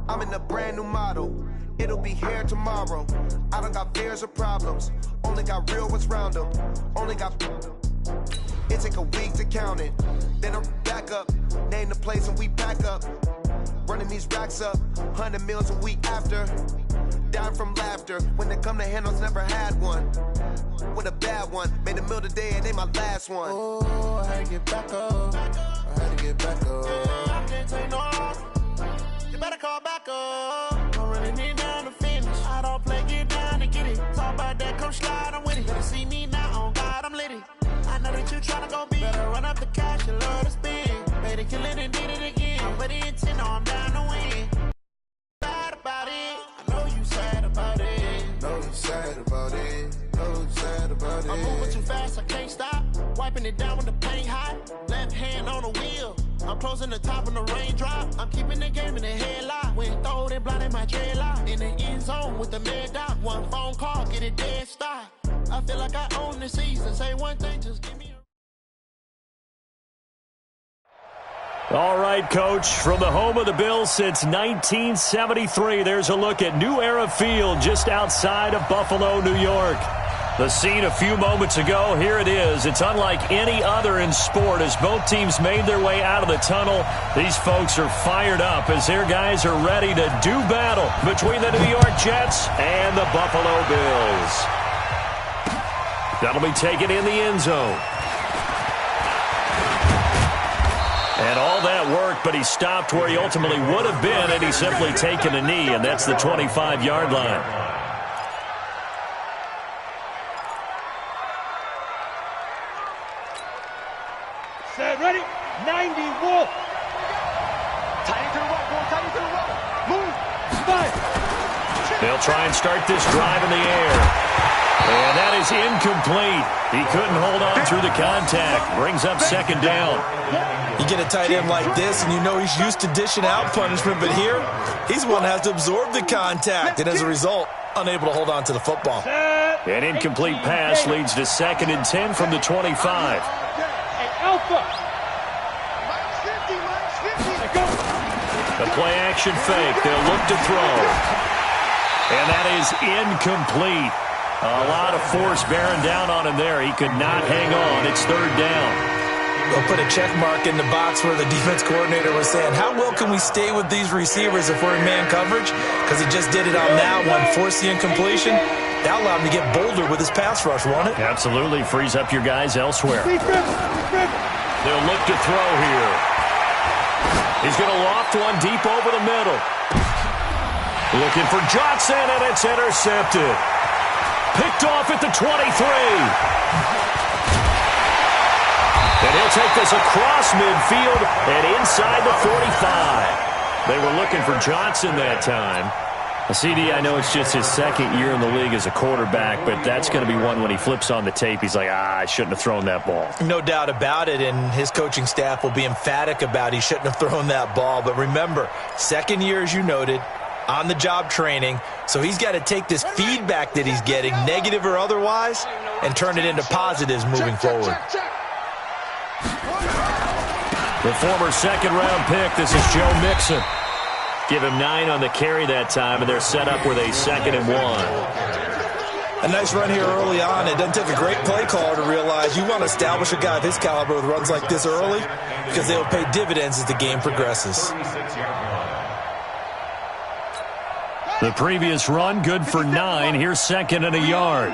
I'm in a brand new model. It'll be here tomorrow. I don't got fears or problems. Only got real ones round them. Only got... It take a week to count it. Then I'm back up. Name the place and we pack up. Running these racks up. 100 meals a week after. Dying from laughter. When they come to handles, never had one. With a bad one. Made a meal today and they my last one. Oh, I had to get back up. I had to get back up. I can't take no. You better call back up. Don't really need down to finish. I don't play, get down and get it. Talk about that, come slide, I'm with it. Better see me now, on God, I'm litty. I know that you tryna go big. Better run up the cash, you love to spend. Better kill it and did it again. I'm ready and 10, I'm down to win. Sad about it. I know you sad about it. Know you sad about it. Know you sad about it. I'm moving too fast, I can't stop. Wiping it down with the paint hot. Left hand on the wheel. I'm closing the top on the raindrop. I'm keeping the game in the headlock. When throwed and blinded my dreadlock. In the end zone with the mad dot. One phone call, get it dead stop. I feel like I own the season. Say one thing, just give me a... All right, Coach, from the home of the Bills since 1973, there's a look at New Era Field just outside of Buffalo, New York. The scene a few moments ago, here it is. It's unlike any other in sport as both teams made their way out of the tunnel. These folks are fired up as their guys are ready to do battle between the New York Jets and the Buffalo Bills. That'll be taken in the end zone. And all that work, but he stopped where he ultimately would have been had he simply taken a knee, and that's the 25-yard line. Ready? 90 Wolf. Tight to the right, tight to the right. Move. Spike. They'll try and start this drive in the air. And that is incomplete. He couldn't hold on through the contact. Brings up second down. You get a tight end like this, and you know he's used to dishing out punishment, but here, he's one that has to absorb the contact, and as a result, unable to hold on to the football. An incomplete pass leads to 2nd and 10 from the 25. Alpha. The play-action fake. They'll look to throw. And that is incomplete. A lot of force bearing down on him there. He could not hang on. It's 3rd down. They'll put a check mark in the box where the defense coordinator was saying, how well can we stay with these receivers if we're in man coverage? Because he just did it on that one. Force the incompletion. That allowed him to get bolder with his pass rush, won't it? Absolutely. Frees up your guys elsewhere. They'll look to throw here. He's going to loft one deep over the middle. Looking for Johnson, and it's intercepted. Picked off at the 23. And he'll take this across midfield and inside the 45. They were looking for Johnson that time. CD, I know it's just his 2nd year in the league as a quarterback, but that's going to be one when he flips on the tape, he's like, I shouldn't have thrown that ball. No doubt about it, and his coaching staff will be emphatic about he shouldn't have thrown that ball. But remember, 2nd year, as you noted, on-the-job training, so he's got to take this feedback that he's getting, negative or otherwise, and turn it into positives moving forward. The former 2nd-round pick, this is Joe Mixon. Give him 9 on the carry that time, and they're set up with a 2nd and 1. A nice run here early on. It doesn't take a great play caller to realize you want to establish a guy of his caliber with runs like this early because they'll pay dividends as the game progresses. The previous run, good for 9. Here's 2nd and a yard.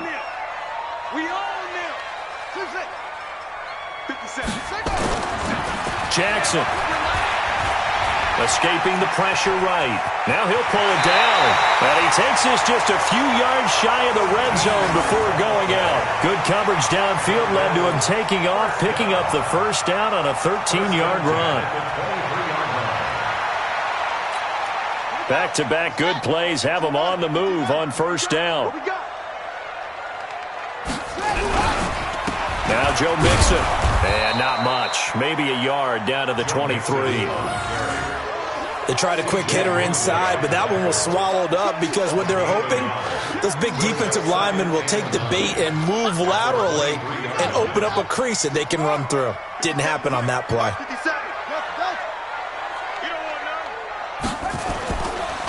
Jackson. Escaping the pressure right. Now he'll pull it down. And he takes this just a few yards shy of the red zone before going out. Good coverage downfield led to him taking off, picking up the 1st down on a 13-yard run. Back-to-back good plays have him on the move on 1st down. Now Joe Mixon. And not much. Maybe a yard down to the 23. They tried a quick hitter inside, but that one was swallowed up because what they're hoping, those big defensive linemen will take the bait and move laterally and open up a crease that they can run through. Didn't happen on that play.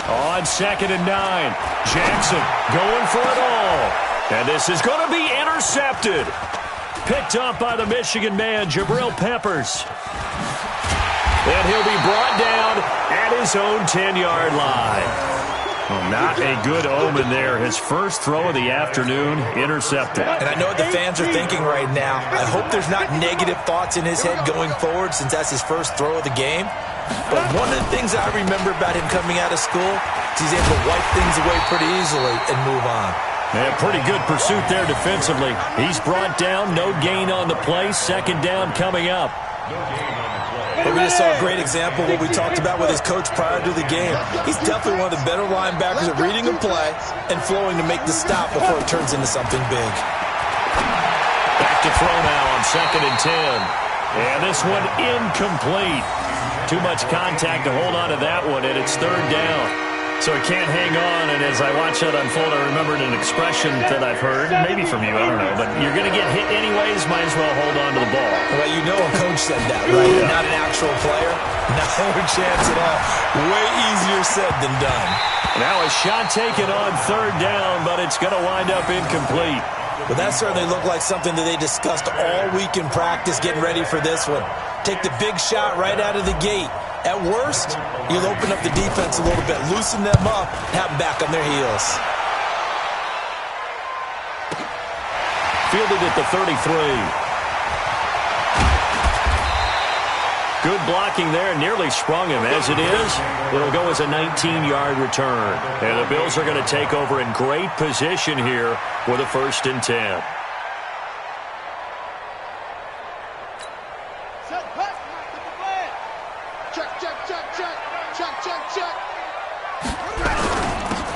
On 2nd and 9. Jackson going for it all. And this is going to be intercepted. Picked up by the Michigan man, Jabril Peppers. And he'll be brought down at his own 10-yard line. Well, not a good omen there. His first throw of the afternoon, intercepted. And I know what the fans are thinking right now. I hope there's not negative thoughts in his head going forward since that's his first throw of the game. But one of the things I remember about him coming out of school is he's able to wipe things away pretty easily and move on. Yeah, pretty good pursuit there defensively. He's brought down, no gain on the play. 2nd down coming up. But we just saw a great example of what we talked about with his coach prior to the game. He's definitely one of the better linebackers at reading a play and flowing to make the stop before it turns into something big. Back to throw now on 2nd and 10. And this one incomplete. Too much contact to hold on to that one, and it's 3rd down. So he can't hang on, and as I watch that unfold, I remembered an expression that I've heard, maybe from you, I don't know, but you're going to get hit anyways, might as well hold on to the ball. Well, you know a coach said that, right? Yeah. Not an actual player. No chance at all. Way easier said than done. Now a shot taken on 3rd down, but it's going to wind up incomplete. Well, that certainly looked like something that they discussed all week in practice getting ready for this one. Take the big shot right out of the gate. At worst, you'll open up the defense a little bit, loosen them up, have them back on their heels. Fielded at the 33. Good blocking there, nearly sprung him. As it is, it'll go as a 19-yard return. And the Bills are going to take over in great position here with a 1st and 10.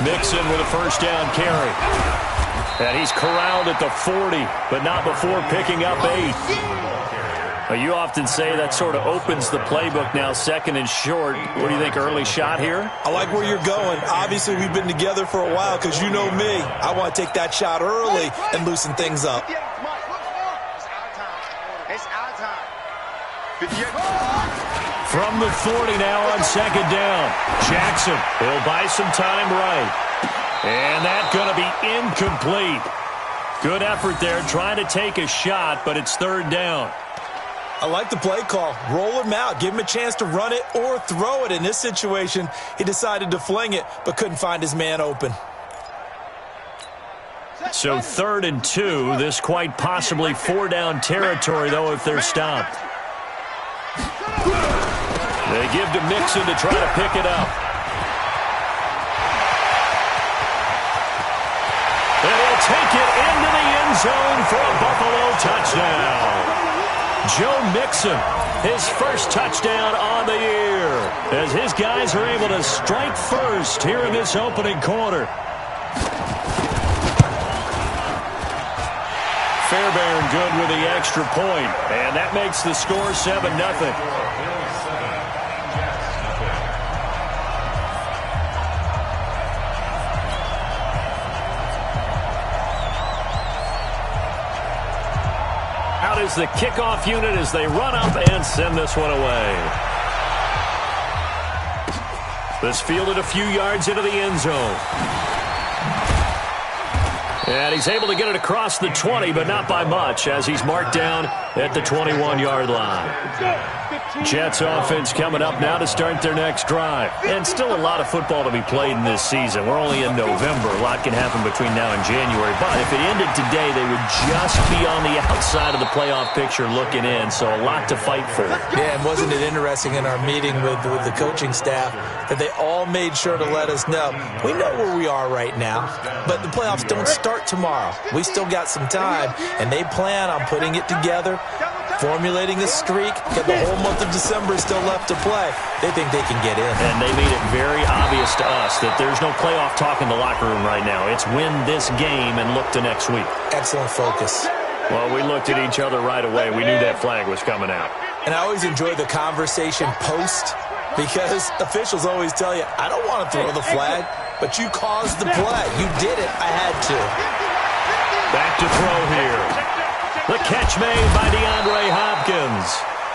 Mixon with a 1st down carry. And he's corralled at the 40, but not before picking up 8. You often say that sort of opens the playbook now, 2nd and short. What do you think, early shot here? I like where you're going. Obviously, we've been together for a while because you know me. I want to take that shot early and loosen things up. It's our time. From the 40 now on 2nd down. Jackson, he'll buy some time right. And that's going to be incomplete. Good effort there, trying to take a shot, but it's 3rd down. I like the play call. Roll him out. Give him a chance to run it or throw it. In this situation, he decided to fling it, but couldn't find his man open. So 3rd and 2. This quite possibly 4-down territory, though, if they're stopped. They give to Mixon to try to pick it up. And he'll take it into the end zone for a Buffalo touchdown. Joe Mixon, his first touchdown on the year, as his guys are able to strike first here in this opening quarter. Fairbairn good with the extra point, and that makes the score 7-0. Out is the kickoff unit as they run up and send this one away. This fielded a few yards into the end zone. And he's able to get it across the 20, but not by much, as he's marked down at the 21-yard line. Jets offense coming up now to start their next drive. And still a lot of football to be played in this season. We're only in November. A lot can happen between now and January. But if it ended today, they would just be on the outside of the playoff picture looking in. So a lot to fight for. Yeah, and wasn't it interesting in our meeting with the coaching staff that they all made sure to let us know, we know where we are right now, but the playoffs don't start tomorrow. We still got some time, and they plan on putting it together, formulating a streak, got the whole month of December still left to play. They think they can get in. And they made it very obvious to us that there's no playoff talk in the locker room right now. It's win this game and look to next week. Excellent focus. Well, we looked at each other right away. We knew that flag was coming out. And I always enjoy the conversation post, because officials always tell you, I don't want to throw the flag, but you caused the play. You did it. I had to. Back to throw here. The catch made by DeAndre Hopkins.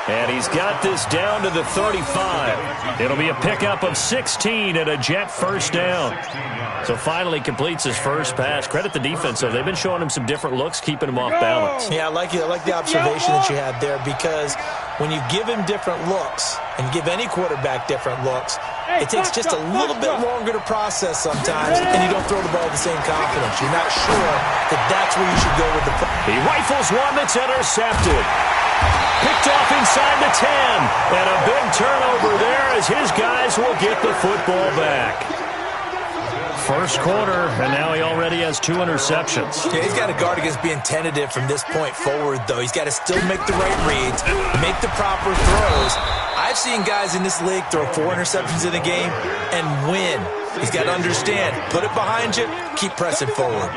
And he's got this down to the 35. It'll be a pickup of 16 and a Jet first down. So finally completes his first pass. Credit the defense, though. They've been showing him some different looks, keeping him off balance. Yeah, I like the observation that you had there, because when you give him different looks and give any quarterback different looks, it takes just a little bit longer to process sometimes, and you don't throw the ball with the same confidence. You're not sure that that's where you should go with the play. He rifles one that's intercepted. Picked off inside the 10. And a big turnover there as his guys will get the football back. First quarter, and now he already has 2 interceptions. Yeah, he's got to guard against being tentative from this point forward, though. He's got to still make the right reads, make the proper throws. I've seen guys in this league throw 4 interceptions in a game and win. He's got to understand, put it behind you, keep pressing forward.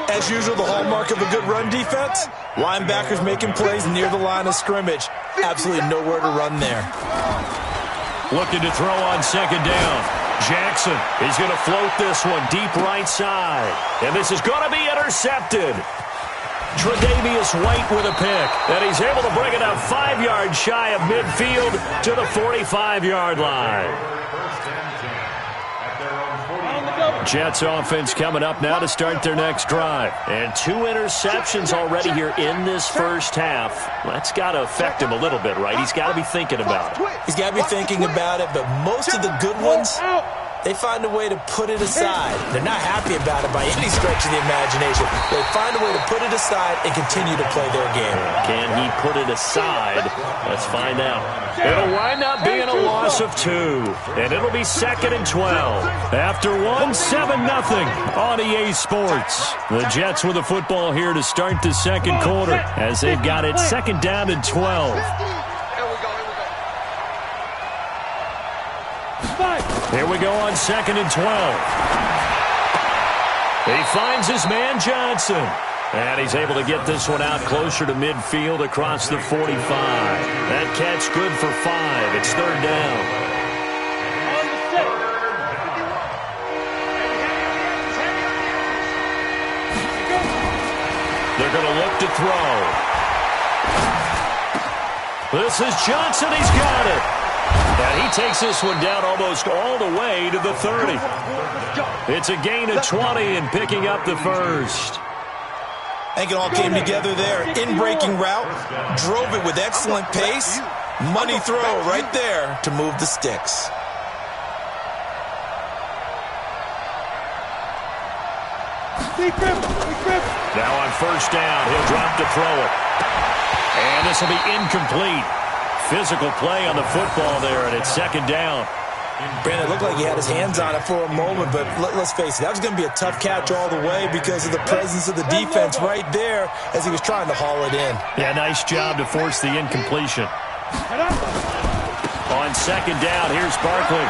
As usual, the hallmark of a good run defense, linebackers making plays near the line of scrimmage. Absolutely nowhere to run there. Looking to throw on second down. Jackson is going to float this one deep right side. And this is going to be intercepted. Tre'Davious White with a pick. And he's able to bring it up 5 yards shy of midfield to the 45-yard line. Jets offense coming up now to start their next drive. And 2 interceptions already here in this first half. That's got to affect him a little bit, right? He's got to be thinking about it. He's got to be thinking about it, but most of the good ones, they find a way to put it aside. They're not happy about it by any stretch of the imagination. They find a way to put it aside and continue to play their game. Can he put it aside? Let's find out. It'll wind up being a loss of 2. And it'll be 2nd and 12. After 1, 7-0 on EA Sports. The Jets with the football here to start the second quarter as they've got it 2nd down and 12. Here we go on 2nd and 12. He finds his man Johnson. And he's able to get this one out closer to midfield across the 45. That catch good for 5. It's 3rd down. They're going to look to throw. This is Johnson. He's got it. And he takes this one down almost all the way to the 30. It's a gain of 20 and picking up the first. I think it all came together there. In-breaking route, drove it with excellent pace. Money throw right there to move the sticks. Now on first down, he'll drop to throw it. And this will be incomplete. Physical play on the football there, and it's 2nd down. Brandon, it looked like he had his hands on it for a moment, but let's face it, that was going to be a tough catch all the way because of the presence of the defense right there as he was trying to haul it in. Yeah, nice job to force the incompletion. On 2nd down, here's Barkley.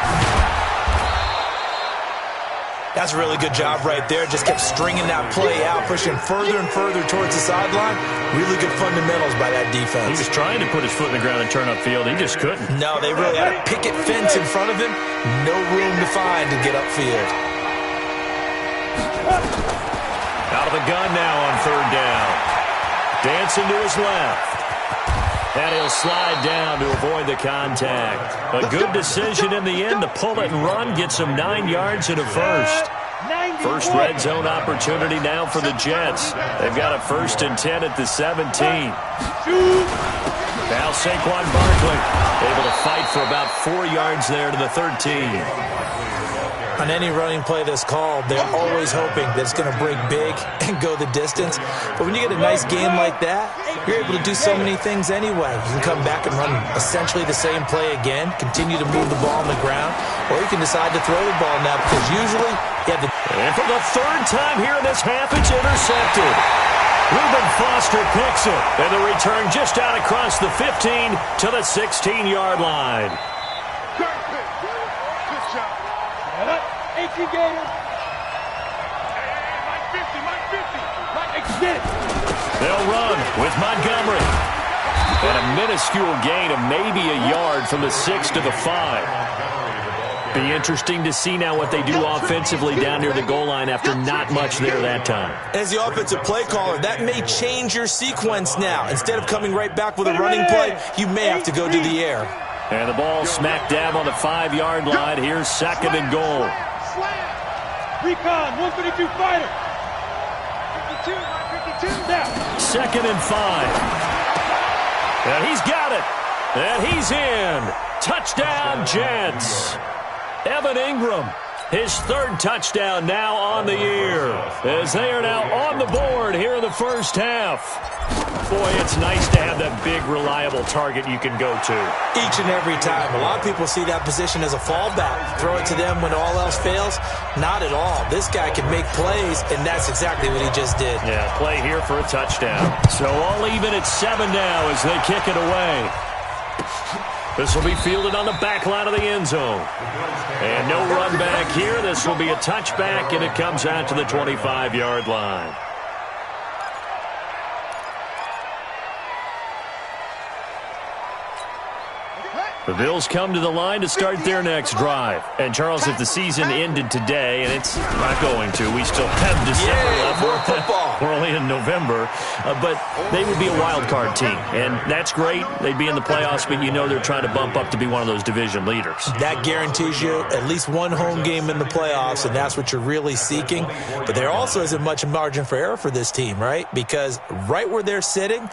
That's a really good job right there. Just kept stringing that play out, pushing further and further towards the sideline. Really good fundamentals by that defense. He was trying to put his foot in the ground and turn upfield. He just couldn't. No, they really had a picket fence in front of him. No room to find to get upfield. Out of the gun now on 3rd down. Dancing to his left. And he'll slide down to avoid the contact. A good decision in the end to pull it and run. Gets him 9 yards and a first. First red zone opportunity now for the Jets. They've got a 1st and 10 at the 17. Now Saquon Barkley able to fight for about 4 yards there to the 13. On any running play that's called, they're always hoping that it's going to break big and go the distance. But when you get a nice game like that, you're able to do so many things anyway. You can come back and run essentially the same play again, continue to move the ball on the ground, or you can decide to throw the ball now because usually you have the... And for the 3rd time here in this half, it's intercepted. Reuben Foster picks it, and the return just out across the 15 to the 16-yard line. 18 Gators. They'll run with Montgomery. And a minuscule gain of maybe a yard from the 6 to the 5. Be interesting to see now what they do offensively down near the goal line after not much there that time. As the offensive play caller, that may change your sequence now. Instead of coming right back with a running play, you may have to go to the air. And the ball smack dab on the 5-yard line. Here's 2nd and goal. Recon, 152 fighter. 52. Now. 2nd and 5. And he's got it. And he's in. Touchdown, Jets. Evan Ingram, his 3rd touchdown now on the year, as they are now on the board here in the first half. Boy, it's nice to have that big, reliable target you can go to. Each and every time. A lot of people see that position as a fallback. Throw it to them when all else fails. Not at all. This guy can make plays, and that's exactly what he just did. Yeah, play here for a touchdown. So all even at 7 now as they kick it away. This will be fielded on the back line of the end zone. And no run back here. This will be a touchback, and it comes out to the 25-yard line. The Bills come to the line to start their next drive. And, Charles, if the season ended today, and it's not going to, we still have December left. More football. We're only in November. But they would be a wild card team. And that's great. They'd be in the playoffs, but you know they're trying to bump up to be one of those division leaders. That guarantees you at least one home game in the playoffs, and that's what you're really seeking. But there also isn't much margin for error for this team, right? Because right where they're sitting,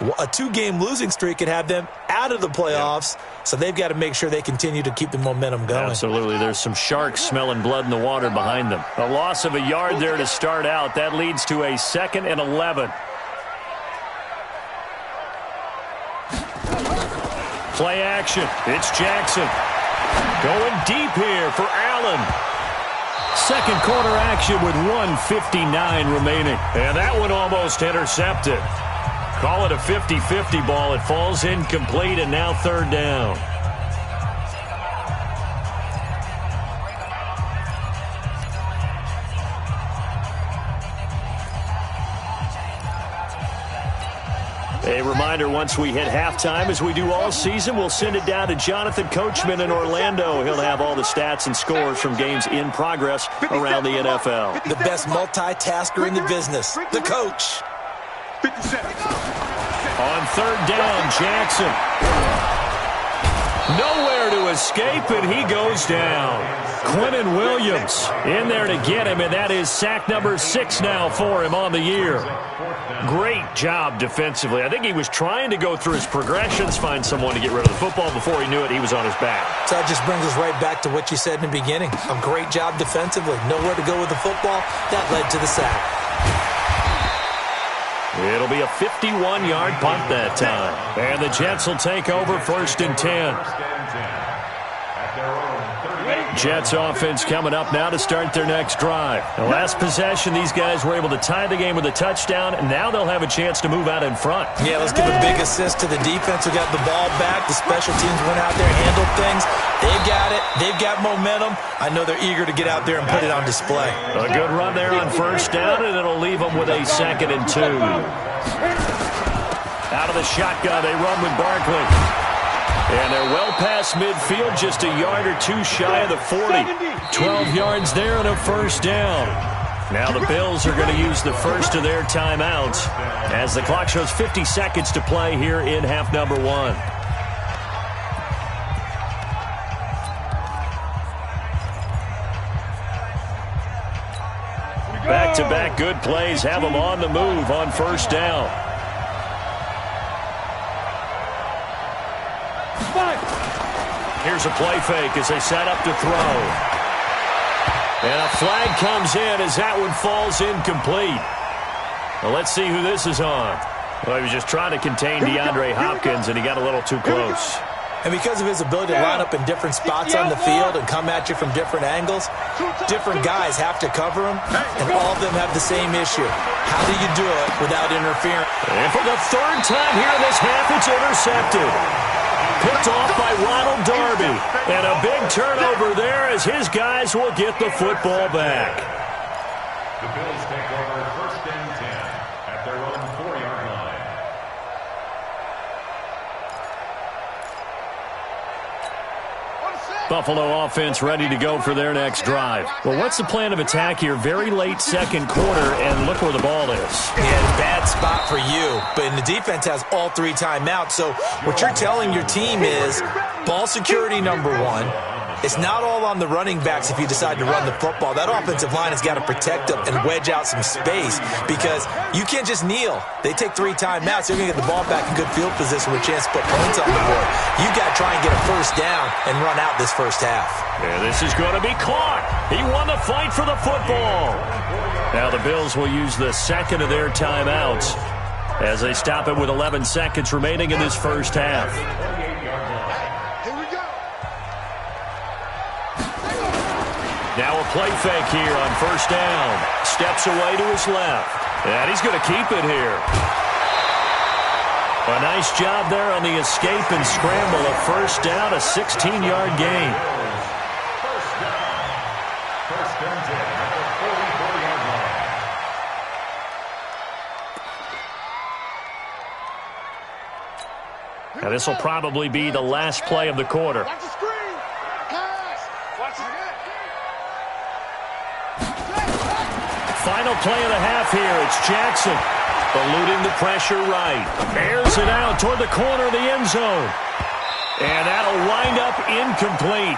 a 2-game losing streak could have them out of the playoffs, so they've got to make sure they continue to keep the momentum going. Absolutely. There's some sharks smelling blood in the water behind them. A loss of a yard there to start out. That leads to a 2nd and 11. Play action. It's Jackson. Going deep here for Allen. Second quarter action with 1:59 remaining. And that one almost intercepted. Call it a 50-50 ball. It falls incomplete, and now 3rd down. A reminder, once we hit halftime, as we do all season, we'll send it down to Jonathan Coachman in Orlando. He'll have all the stats and scores from games in progress around the NFL. The best multitasker in the business, the coach. 57. On 3rd down, Jackson. Nowhere to escape, and he goes down. Quentin Williams in there to get him, and that is sack number 6 now for him on the year. Great job defensively. I think he was trying to go through his progressions, find someone to get rid of the football. Before he knew it, he was on his back. So that just brings us right back to what you said in the beginning. A great job defensively. Nowhere to go with the football. That led to the sack. It'll be a 51-yard punt that time. And the Jets will take over 1st and 10. Jets offense coming up now to start their next drive. The last possession, these guys were able to tie the game with a touchdown, and now they'll have a chance to move out in front. Yeah, let's give a big assist to the defense who got the ball back. The special teams went out there and handled things. They've got it. They've got momentum. I know they're eager to get out there and put it on display. A good run there on 1st down, and it'll leave them with a 2nd and 2. Out of the shotgun, they run with Barkley. And they're well past midfield, just a yard or 2 shy of the 40. 12 yards there and a 1st down. Now the Bills are going to use the first of their timeouts as the clock shows 50 seconds to play here in half number 1. Back-to-back good plays have them on the move on 1st down. Here's a play fake as they set up to throw. And a flag comes in as that one falls incomplete. Well, let's see who this is on. Well, he was just trying to contain DeAndre Hopkins, and he got a little too close. And because of his ability to line up in different spots on the field and come at you from different angles, different guys have to cover him, and all of them have the same issue. How do you do it without interfering? And for the 3rd time here in this half, it's intercepted. Picked off by Ronald Darby. And a big turnover there as his guys will get the football back. The Bills take over 1st and 10 at their own 4-yard line. Buffalo offense ready to go for their next drive. Well, what's the plan of attack here? Very late second quarter, and look where the ball is. Yeah, bad spot for you, but the defense has all 3 timeouts. So what you're telling your team is ball security number 1. It's not all on the running backs if you decide to run the football. That offensive line has got to protect them and wedge out some space because you can't just kneel. They take 3 timeouts. They're going to get the ball back in good field position with a chance to put points on the board. You got to try and get a first down and run out this first half. Yeah, this is going to be caught. He won the fight for the football. Now the Bills will use the second of their timeouts as they stop it with 11 seconds remaining in this first half. Now a play fake here on first down. Steps away to his left. And he's going to keep it here. A nice job there on the escape and scramble. A first down, a 16-yard gain. First and 10 at the 44-yard line. Now this will probably be the last play of the quarter. Watch the screen. Pass. Watch it. Final play of the half here. It's Jackson eluding the pressure right. Airs it out toward the corner of the end zone. And that'll wind up incomplete.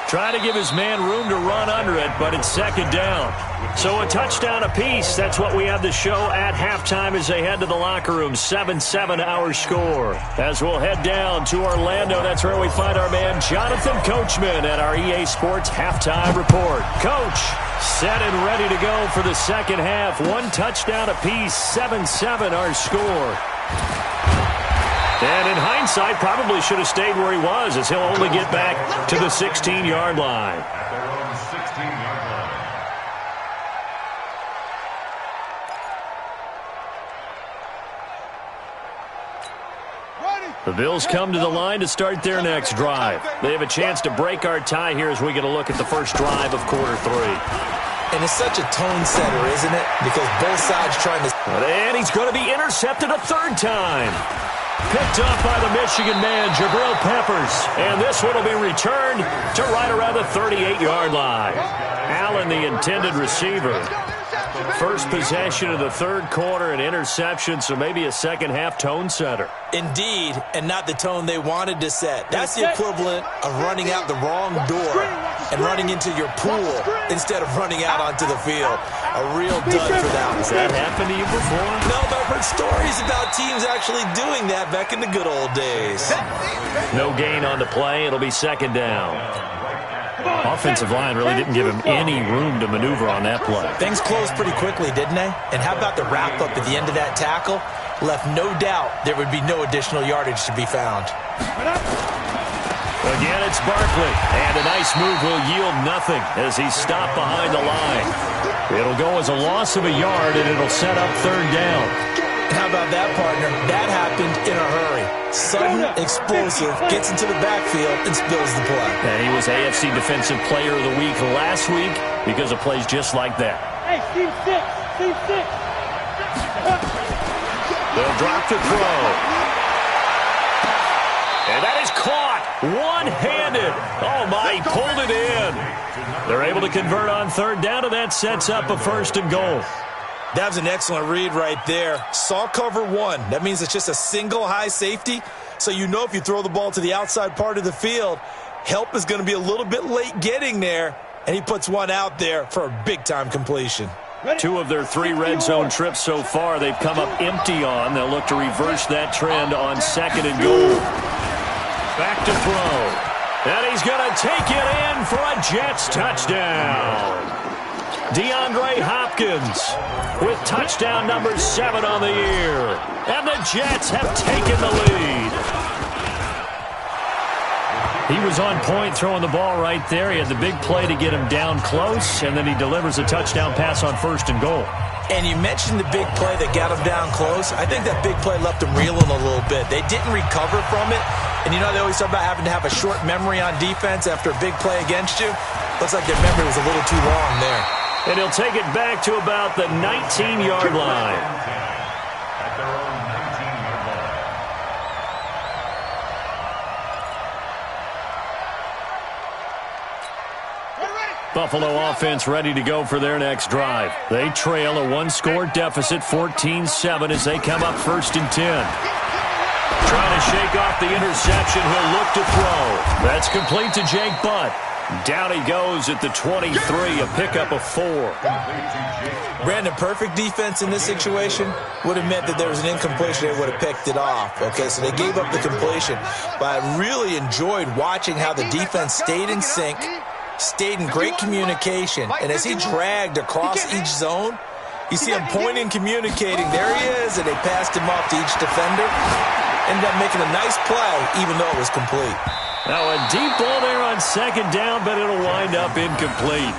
Try to give his man room to run under it, but it's second down. So a touchdown apiece. That's what we have to show at halftime as they head to the locker room. 7-7 our score. As we'll head down to Orlando, that's where we find our man Jonathan Coachman at our EA Sports Halftime Report. Coach, set and ready to go for the second half. 1 touchdown apiece. 7-7 our score. And in hindsight, probably should have stayed where he was as he'll only get back to the 16-yard line. At their own 16-yard line. The Bills come to the line to start their next drive. They have a chance to break our tie here as we get a look at the first drive of quarter 3. And it's such a tone setter, isn't it? Because both sides trying to... And he's going to be intercepted a third time. Picked up by the Michigan man, Jabril Peppers. And this one will be returned to right around the 38-yard line. Allen, the intended receiver. First possession of the third quarter, an interception, so maybe a second-half tone setter. Indeed, and not the tone they wanted to set. That's the equivalent of running out the wrong door and running into your pool instead of running out onto the field. A real dud for that one. Has that happened to you before? No, but I've heard stories about teams actually doing that back in the good old days. No gain on the play. It'll be second down. Offensive line really didn't give him any room to maneuver on that play. Things closed pretty quickly, didn't they? And how about the wrap-up at the end of that tackle? Left no doubt there would be no additional yardage to be found. Again, it's Barkley. And a nice move will yield nothing as he's stopped behind the line. It'll go as a loss of a yard, and it'll set up third down. How about that, partner? That happened in a hurry. Sudden, explosive, gets into the backfield, and spills the play. And he was AFC Defensive Player of the Week last week because of plays just like that. Hey, team 6. Team 6. They'll drop to throw. And that is caught one-handed. Oh, my, he pulled it in. They're able to convert on third down, and that sets up a first and goal. That was an excellent read right there. Saw cover 1. That means it's just a single high safety. So you know if you throw the ball to the outside part of the field, help is going to be a little bit late getting there. And he puts one out there for a big-time completion. 2 of their 3 red zone trips so far they've come up empty on. They'll look to reverse that trend on second and goal. Back to throw. And he's going to take it in for a Jets touchdown. DeAndre Hopkins with touchdown number 7 on the year. And the Jets have taken the lead. He was on point throwing the ball right there. He had the big play to get him down close, and then he delivers a touchdown pass on first and goal. And you mentioned the big play that got him down close. I think that big play left him reeling a little bit. They didn't recover from it. And you know they always talk about having to have a short memory on defense after a big play against you. Looks like their memory was a little too long there. And he'll take it back to about the 19-yard line. At their own 19-yard line. Buffalo offense ready to go for their next drive. They trail a one-score deficit, 14-7, as they come up 1st and 10. Trying to shake off the interception. He'll look to throw. That's complete to Jake Butt. Down he goes at the 23, a pickup of 4. Brandon, perfect defense in this situation would have meant that there was an incompletion. They would have picked it off. Okay, so they gave up the completion. But I really enjoyed watching how the defense stayed in sync, stayed in great communication. And as he dragged across each zone, you see him pointing, communicating. There he is, and they passed him off to each defender. Ended up making a nice play, even though it was complete. Now a deep ball there on 2nd down, but it'll wind up incomplete.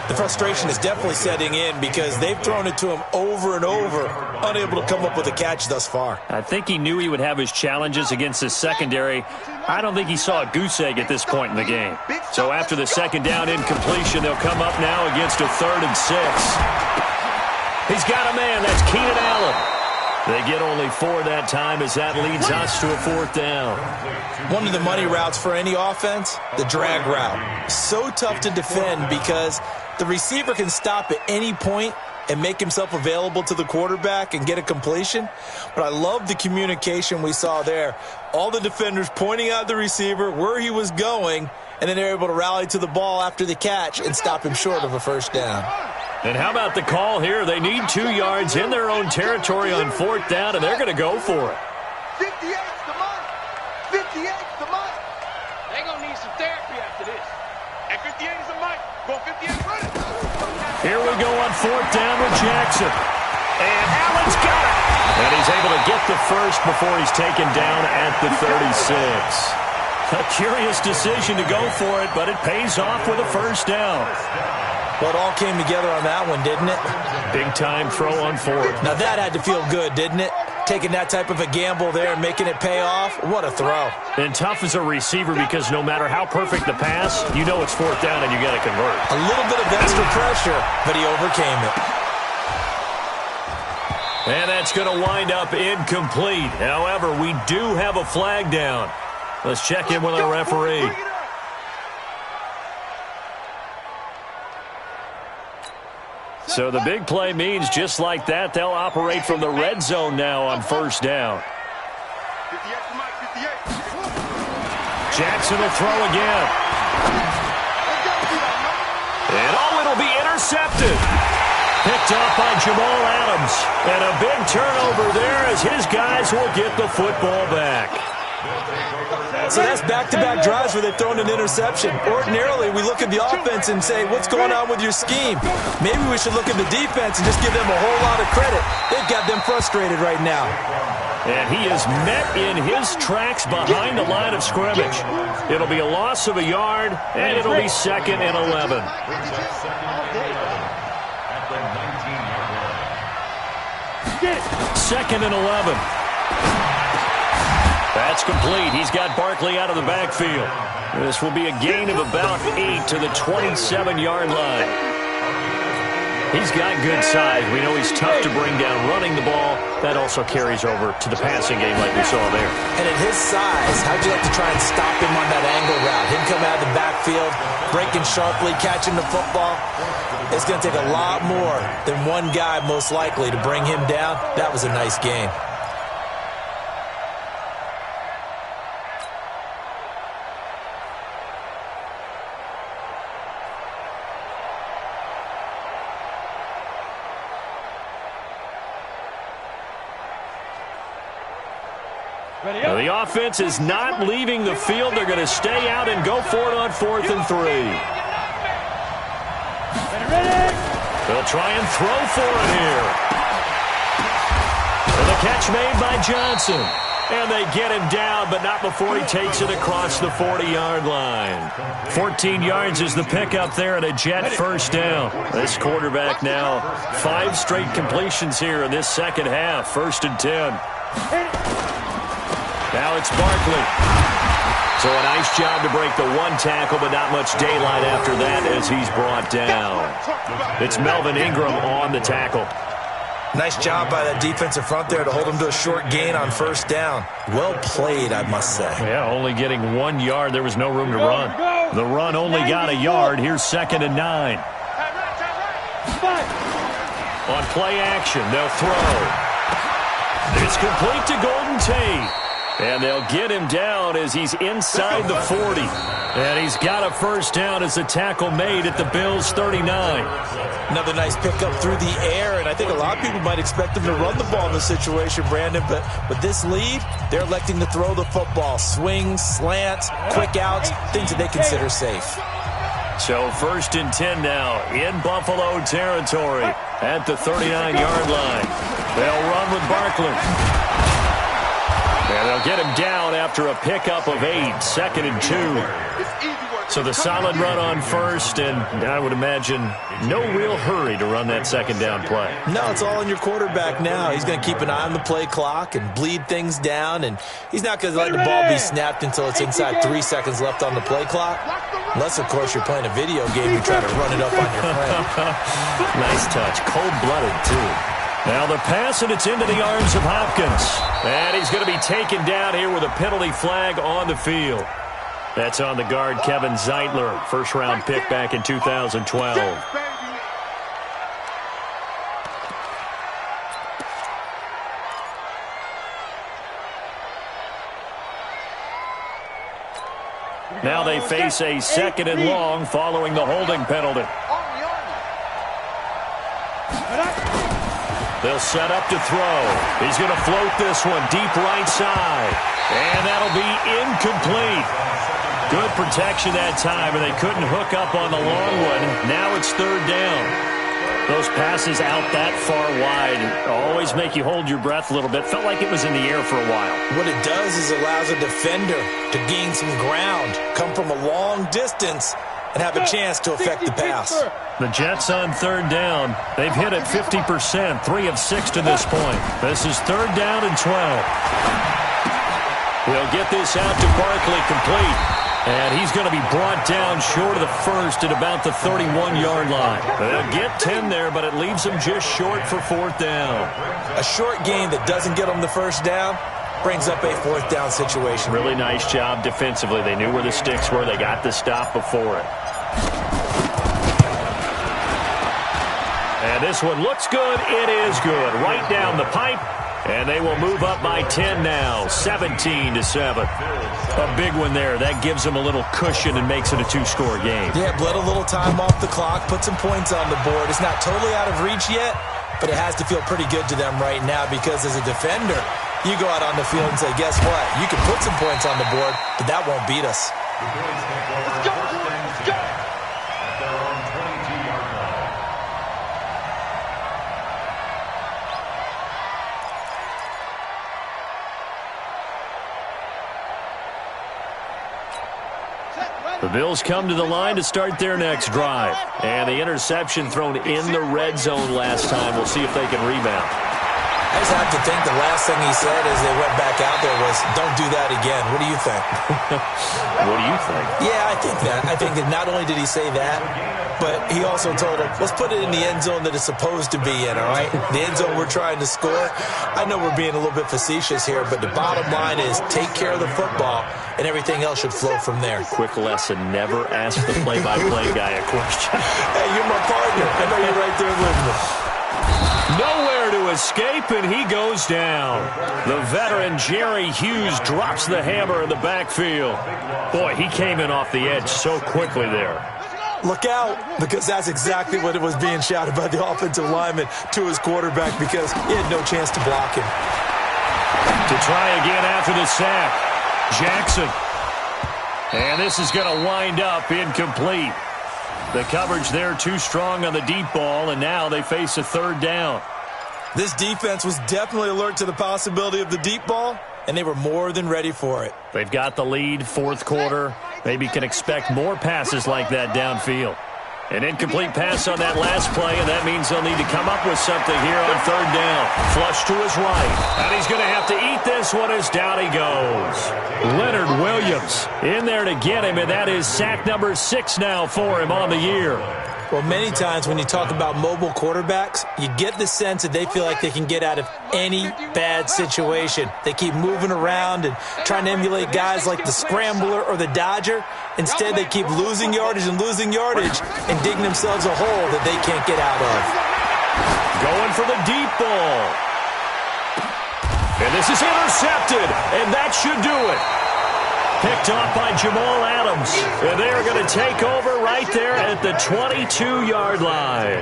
The frustration is definitely setting in because they've thrown it to him over and over, unable to come up with a catch thus far. I think he knew he would have his challenges against his secondary. I don't think he saw a goose egg at this point in the game. So after the 2nd down incompletion, they'll come up now against a 3rd and 6. He's got a man. That's Keenan Allen. They get only 4 that time as that leads us to a 4th down. One of the money routes for any offense, the drag route. So tough to defend because the receiver can stop at any point and make himself available to the quarterback and get a completion. But I love the communication we saw there. All the defenders pointing out the receiver, where he was going, and then they're able to rally to the ball after the catch and stop him short of a 1st down. And how about the call here? They need 2 yards in their own territory on 4th down, and they're going to go for it. 58's the money. 58's the money. They're going to need some therapy after this. And 58 is the money. Go 58, run it. Here we go on 4th down with Jackson. And Allen's got it. And he's able to get the first before he's taken down at the 36. A curious decision to go for it, but it pays off with a 1st down. Well, it all came together on that one, didn't it? Big-time throw on 4th. Now that had to feel good, didn't it? Taking that type of a gamble there and making it pay off. What a throw. And tough as a receiver because no matter how perfect the pass, you know it's 4th down and you got to convert. A little bit of extra pressure, but he overcame it. And that's going to wind up incomplete. However, we do have a flag down. Let's check in with our referee. So the big play means just like that, they'll operate from the red zone now on 1st down. Jackson will throw again. And it'll be intercepted. Picked off by Jamal Adams. And a big turnover there as his guys will get the football back. So that's back-to-back drives where they've thrown an interception. Ordinarily, we look at the offense and say, what's going on with your scheme? Maybe we should look at the defense and just give them a whole lot of credit. They've got them frustrated right now. And he is met in his tracks behind the line of scrimmage. It'll be a loss of a yard, and it'll be 2nd and 11. 2nd and 11. That's complete. He's got Barkley out of the backfield. This will be a gain of about 8 to the 27-yard line. He's got good size. We know he's tough to bring down running the ball. That also carries over to the passing game like we saw there. And at his size, how'd you like to try and stop him on that angle route? Him come out of the backfield, breaking sharply, catching the football. It's going to take a lot more than one guy most likely to bring him down. That was a nice game. Now the offense is not leaving the field. They're going to stay out and go for it on 4th and 3. They'll try and throw for it here. And the catch made by Johnson. And they get him down, but not before he takes it across the 40-yard line. 14 yards is the pickup there and a Jet 1st down. This quarterback now 5 straight completions here in this second half. 1st and 10. Now it's Barkley. So a nice job to break the 1 tackle, but not much daylight after that as he's brought down. It's Melvin Ingram on the tackle. Nice job by that defensive front there to hold him to a short gain on first down. Well played, I must say. Yeah, only getting 1 yard. There was no room to run. The run only got a yard. Here's 2nd and 9. On play action, they'll throw. It's complete to Golden Tate. And they'll get him down as he's inside the 40. And he's got a first down as the tackle made at the Bills' 39. Another nice pickup through the air, and I think a lot of people might expect him to run the ball in this situation, Brandon, but with this lead, they're electing to throw the football. Swings, slants, quick outs, things that they consider safe. So 1st and 10 now in Buffalo territory at the 39-yard line. They'll run with Barkley. And they'll get him down after a pickup of 8, 2nd and 2. So the solid run on first, and I would imagine no real hurry to run that 2nd down play. No, it's all on your quarterback now. He's going to keep an eye on the play clock and bleed things down, and he's not going to let the ball be snapped until it's inside 3 seconds left on the play clock. Unless, of course, you're playing a video game, you try to run it up on your friend. Nice touch. Cold-blooded, too. Now the pass, and it's into the arms of Hopkins. And he's going to be taken down here with a penalty flag on the field. That's on the guard, Kevin Zeitler, first-round pick back in 2012. Now they face a 2nd and long following the holding penalty. They'll set up to throw. He's going to float this one deep right side. And that'll be incomplete. Good protection that time, and they couldn't hook up on the long one. Now it's 3rd down. Those passes out that far wide always make you hold your breath a little bit. Felt like it was in the air for a while. What it does is allows a defender to gain some ground, come from a long distance, and have a chance to affect the pass. The Jets on 3rd down. They've hit it 50%, 3 of 6 to this point. This is 3rd down and 12. He'll get this out to Barkley complete. And he's going to be brought down short of the first at about the 31-yard line. They'll get 10 there, but it leaves them just short for 4th down. A short gain that doesn't get them the first down brings up a 4th down situation. Really nice job defensively. They knew where the sticks were. They got the stop before it. And this one looks good. It is good. Right down the pipe. And they will move up by 10 now, 17-7. A big one there. That gives them a little cushion and makes it a 2-score game. Yeah, bled a little time off the clock, put some points on the board. It's not totally out of reach yet, but it has to feel pretty good to them right now because as a defender, you go out on the field and say, guess what? You can put some points on the board, but that won't beat us. Let's go. Let's go. At their own 22-yard line. The Bills come to the line to start their next drive. And the interception thrown in the red zone last time. We'll see if they can rebound. I just have to think the last thing he said as they went back out there was, don't do that again. What do you think? What do you think? Yeah, I think that. I think that not only did he say that, but he also told him, let's put it in the end zone that it's supposed to be in, all right? The end zone we're trying to score. I know we're being a little bit facetious here, but the bottom line is take care of the football, and everything else should flow from there. Quick lesson, never ask the play-by-play guy a question. Hey, you're my partner. I know you're right there with me. Nowhere to escape, and he goes down. The veteran Jerry Hughes drops the hammer in the backfield. Boy, he came in off the edge so quickly there. Look out, because that's exactly what it was being shouted by the offensive lineman to his quarterback because he had no chance to block him. To try again after the sack, Jackson. And this is going to wind up incomplete. The coverage there too strong on the deep ball, and now they face a 3rd down. This defense was definitely alert to the possibility of the deep ball, and they were more than ready for it. They've got the lead, 4th quarter. Maybe can expect more passes like that downfield. An incomplete pass on that last play, and that means they'll need to come up with something here on 3rd down. Flush to his right, and he's going to have to eat this one as down he goes. Leonard Williams in there to get him, and that is sack number 6 now for him on the year. Well, many times when you talk about mobile quarterbacks, you get the sense that they feel like they can get out of any bad situation. They keep moving around and trying to emulate guys like the Scrambler or the Dodger. Instead, they keep losing yardage and digging themselves a hole that they can't get out of. Going for the deep ball. And this is intercepted, and that should do it. Picked off by Jamal Adams. And they are going to take over right there at the 22-yard line.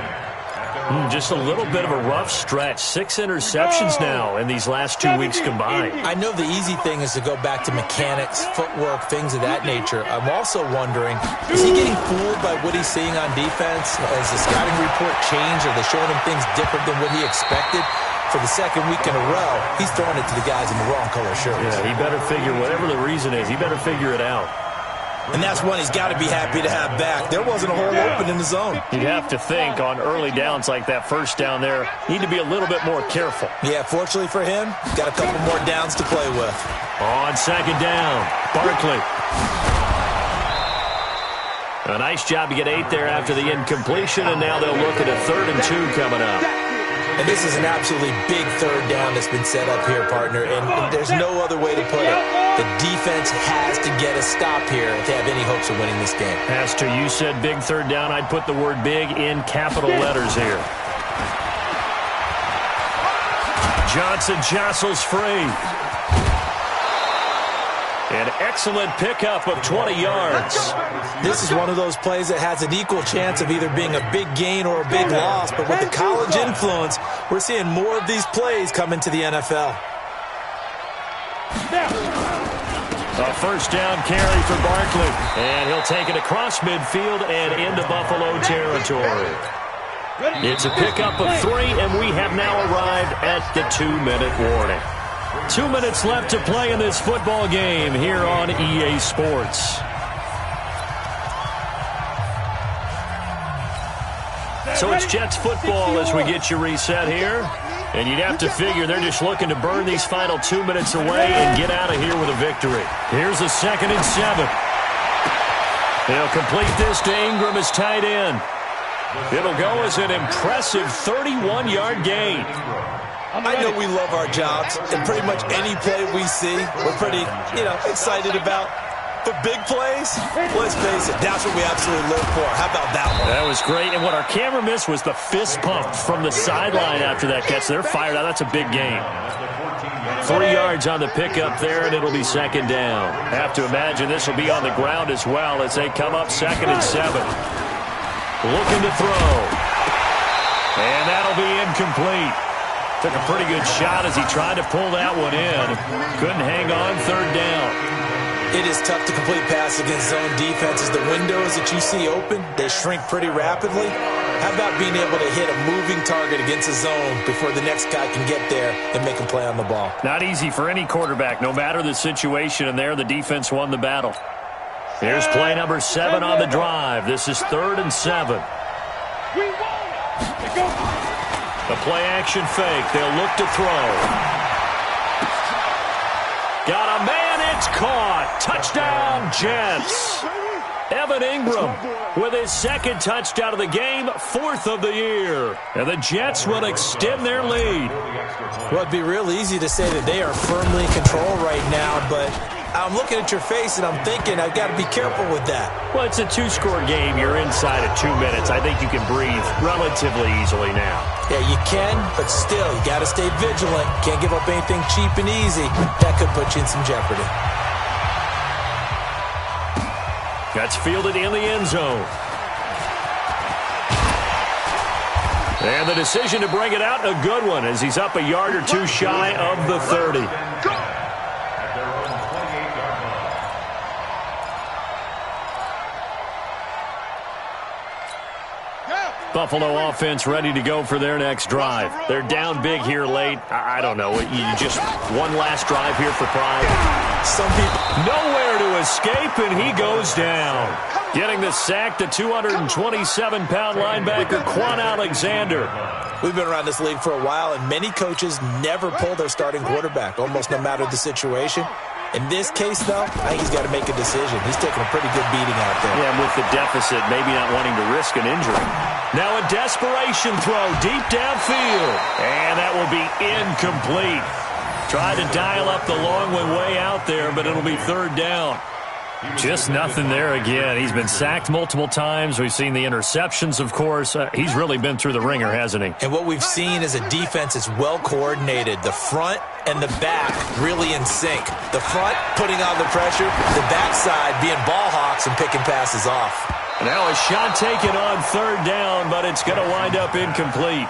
Just a little bit of a rough stretch. 6 interceptions now in these last 2 weeks combined. I know the easy thing is to go back to mechanics, footwork, things of that nature. I'm also wondering, is he getting fooled by what he's seeing on defense? Has the scouting report changed? Are they showing him things different than what he expected? For the second week in a row, he's throwing it to the guys in the wrong color shirts. Yeah, he better figure, whatever the reason is, he better figure it out. And that's one he's got to be happy to have back. There wasn't a hole open in the zone. You'd have to think on early downs like that first down there, need to be a little bit more careful. Yeah, fortunately for him, got a couple more downs to play with. On second down, Barkley. A nice job to get 8 there after the incompletion, and now they'll look at a 3rd and 2 coming up. And this is an absolutely big 3rd down that's been set up here, partner, and there's no other way to put it. The defense has to get a stop here to have any hopes of winning this game. Has to. You said big 3rd down. I'd put the word big in capital letters here. Johnson jostles free. An excellent pickup of 20 yards. This is one of those plays that has an equal chance of either being a big gain or a big loss, but with the college influence, we're seeing more of these plays come into the NFL. A first down carry for Barkley, and he'll take it across midfield and into Buffalo territory. It's a pickup of 3, and we have now arrived at the 2-minute warning. 2 minutes left to play in this football game here on EA Sports. So it's Jets football as we get you reset here. And you'd have to figure they're just looking to burn these final 2 minutes away and get out of here with a victory. Here's a 2nd and 7. They'll complete this to Ingram as tight end. It'll go as an impressive 31-yard gain. I know we love our jobs, and pretty much any play we see, we're pretty, excited about. But big plays, let's face it, that's what we absolutely live for. How about that one? That was great, and what our camera missed was the fist pump from the sideline after that catch. They're fired out. That's a big gain. 3 yards on the pickup there, and it'll be 2nd down. Have to imagine this will be on the ground as well as they come up 2nd and 7. Looking to throw. And that'll be incomplete. Took a pretty good shot as he tried to pull that one in. Couldn't hang on 3rd down. It is tough to complete passes against zone defenses. The windows that you see open, they shrink pretty rapidly. How about being able to hit a moving target against a zone before the next guy can get there and make a play on the ball? Not easy for any quarterback, no matter the situation, and there the defense won the battle. Here's play number 7 on the drive. This is 3rd and 7. The play-action fake. They'll look to throw. Got a man. It's caught. Touchdown, Jets. Evan Ingram with his 2nd touchdown of the game, 4th of the year. And the Jets will extend their lead. Well, it'd be real easy to say that they are firmly in control right now, but I'm looking at your face and I'm thinking I've got to be careful with that. Well, it's a 2-score game. You're inside of 2 minutes. I think you can breathe relatively easily now. Yeah, you can, but still, you got to stay vigilant. Can't give up anything cheap and easy. That could put you in some jeopardy. That's fielded in the end zone. And the decision to bring it out, a good one, as he's up a yard or 2 shy of the 30. Buffalo offense ready to go for their next drive. They're down big here late. I don't know. You just one last drive here for pride. Some people nowhere to escape, and he goes down. Getting the sack, the 227-pound linebacker, Quan Alexander. We've been around this league for a while, and many coaches never pull their starting quarterback, almost no matter the situation. In this case, though, I think he's got to make a decision. He's taking a pretty good beating out there. Yeah, and with the deficit, maybe not wanting to risk an injury. Now a desperation throw deep downfield. And that will be incomplete. Tried to dial up the long one way out there, but it'll be third down. Just nothing there again. He's been sacked multiple times. We've seen the interceptions, of course. He's really been through the ringer, hasn't he? And what we've seen is a defense that's well coordinated. The front and the back really in sync. The front putting on the pressure, the backside being ball hawks and picking passes off. Now a shot taken on third down, but it's going to wind up incomplete.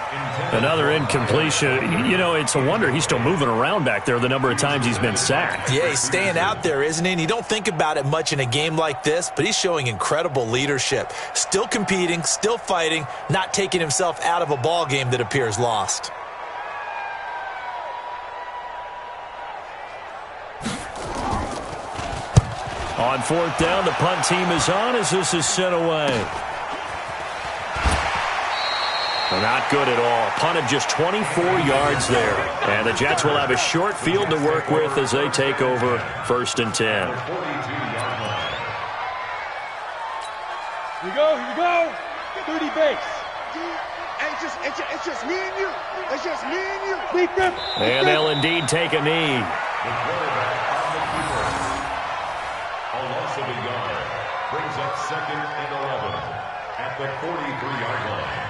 Another incompletion. You know, it's a wonder he's still moving around back there the number of times he's been sacked. Yeah, he's staying out there, isn't he? And you don't think about it much in a game like this, but he's showing incredible leadership. Still competing, still fighting, not taking himself out of a ball game that appears lost. On fourth down, the punt team is on as this is sent away. Not good at all. Punt of just 24 yards there. And the Jets will have a short field to work with as they take over first and 10. Here you go. 30 base. It's just me and you. It's just me and you. Beat them. And they'll indeed take a knee. Brings up second and 11 at the 43-yard line.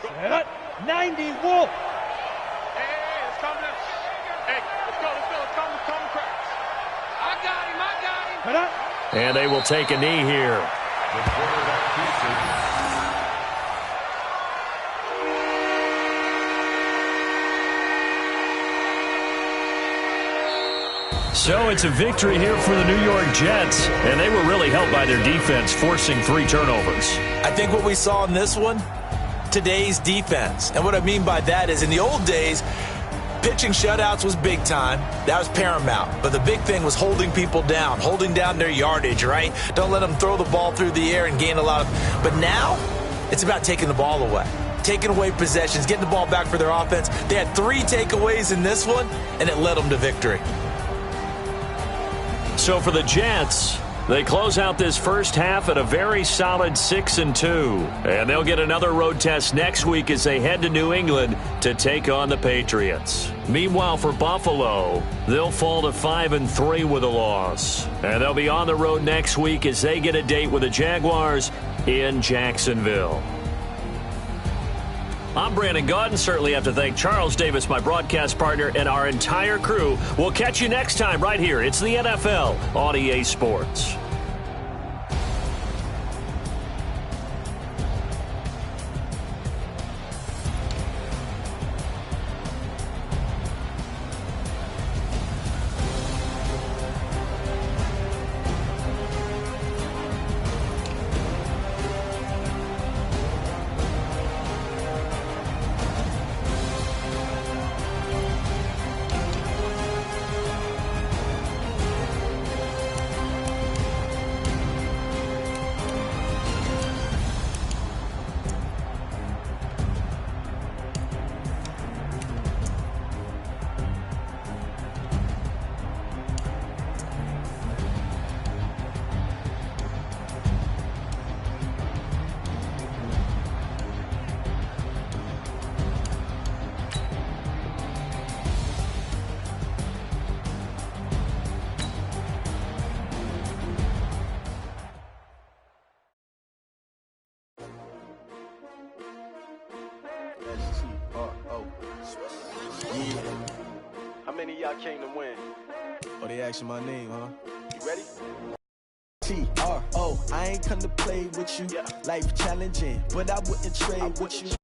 Set up. 90 Wolf. Hey, it's coming. Hey, let's go. Come cracks. I got him. Set up. And they will take a knee here. The quarterback keeps it. So it's a victory here for the New York Jets, and they were really helped by their defense, forcing 3 turnovers. I think what we saw in this one, today's defense. And what I mean by that is in the old days, pitching shutouts was big time. That was paramount. But the big thing was holding people down, holding down their yardage, right? Don't let them throw the ball through the air and gain a lot of... But now, it's about taking the ball away. Taking away possessions, getting the ball back for their offense. They had 3 takeaways in this one, and it led them to victory. So for the Jets, they close out this first half at a very solid 6-2. And they'll get another road test next week as they head to New England to take on the Patriots. Meanwhile, for Buffalo, they'll fall to 5-3 with a loss. And they'll be on the road next week as they get a date with the Jaguars in Jacksonville. I'm Brandon Gaudin. Certainly have to thank Charles Davis, my broadcast partner, and our entire crew. We'll catch you next time right here. It's the NFL on EA Sports. How many of y'all came to win? Oh, they asking my name, huh? You ready? T-R-O, I ain't come to play with you. Life challenging, but I wouldn't trade with you.